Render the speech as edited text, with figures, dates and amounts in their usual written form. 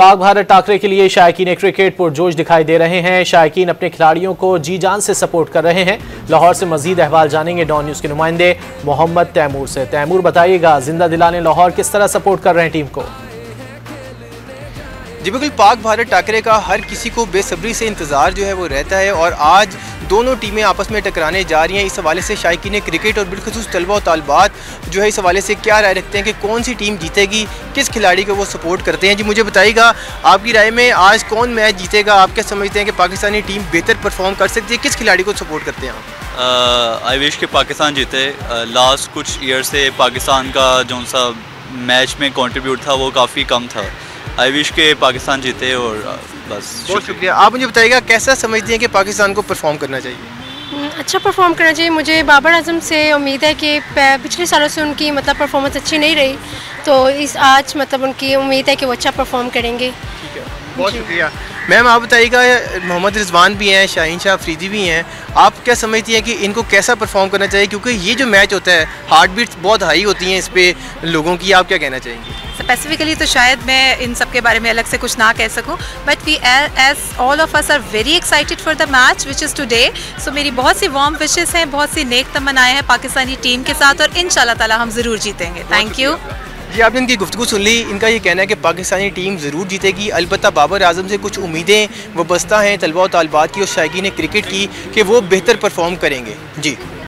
पाक भारत टाकरे के लिए शायकीन क्रिकेट पुरजोश दिखाई दे रहे हैं। शायकीन अपने खिलाड़ियों को जी जान से सपोर्ट कर रहे हैं। लाहौर से मजीद अहवाल जानेंगे डॉन न्यूज़ के नुमाइंदे मोहम्मद तैमूर से। तैमूर, बताइएगा जिंदा दिलाने लाहौर किस तरह सपोर्ट कर रहे हैं टीम को? जी बिल्कुल, पाक भारत टाकरे का हर किसी को बेसब्री से इंतज़ार जो है वो रहता है और आज दोनों टीमें आपस में टकराने जा रही हैं। इस हवाले से शायकीन क्रिकेट और बिलखुसूस तलबा और तालिबात जो है इस हवाले से क्या राय रखते हैं कि कौन सी टीम जीतेगी, किस खिलाड़ी को वो सपोर्ट करते हैं। जी मुझे बताइएगा, आपकी राय में आज कौन मैच जीतेगा? आप क्या समझते हैं कि पाकिस्तानी टीम बेहतर परफॉर्म कर सकती है? किस खिलाड़ी को सपोर्ट करते हैं आप? आई विश कि पाकिस्तान जीते। लास्ट कुछ ईयर से पाकिस्तान का जो सा मैच में कंट्रीब्यूट था वो काफ़ी कम था। आई विश के पाकिस्तान जीते और बस। बहुत शुक्रिया। आप मुझे बताइएगा, कैसा समझते हैं कि पाकिस्तान को परफॉर्म करना चाहिए? अच्छा परफॉर्म करना चाहिए। मुझे बाबर आजम से उम्मीद है कि पिछले सालों से उनकी मतलब परफॉर्मेंस अच्छी नहीं रही, तो इस आज मतलब उनकी उम्मीद है कि वो अच्छा परफॉर्म करेंगे। ठीक है, बहुत शुक्रिया। मैम आप बताइएगा, मोहम्मद रिजवान भी हैं, शाहीन शाह अफरीदी भी हैं, आप क्या समझती हैं कि इनको कैसा परफॉर्म करना चाहिए? क्योंकि ये जो मैच होता है हार्ट बीट्स बहुत हाई होती हैं इस पे लोगों की, आप क्या कहना चाहेंगी? स्पेसिफिकली तो शायद मैं इन सब के बारे में अलग से कुछ ना कह सकूं, but we as all of us are very excited for the match which is today. So मेरी बहुत सी वार्म विशेस हैं, बहुत सी नेक तमन्नाएं हैं पाकिस्तानी टीम के साथ और इंशाल्लाह ताला हम ज़रूर जीतेंगे। Thank you. जी आपने इनकी गुफ्तगू सुन ली। इनका ये कहना है कि पाकिस्तानी टीम ज़रूर जीतेगी। अलबत्ता बाबर आजम से कुछ उम्मीदें वाबस्ता हैं तलबा और तालिबात की और शायकीन क्रिकेट की कि वो बेहतर परफॉर्म करेंगे। जी।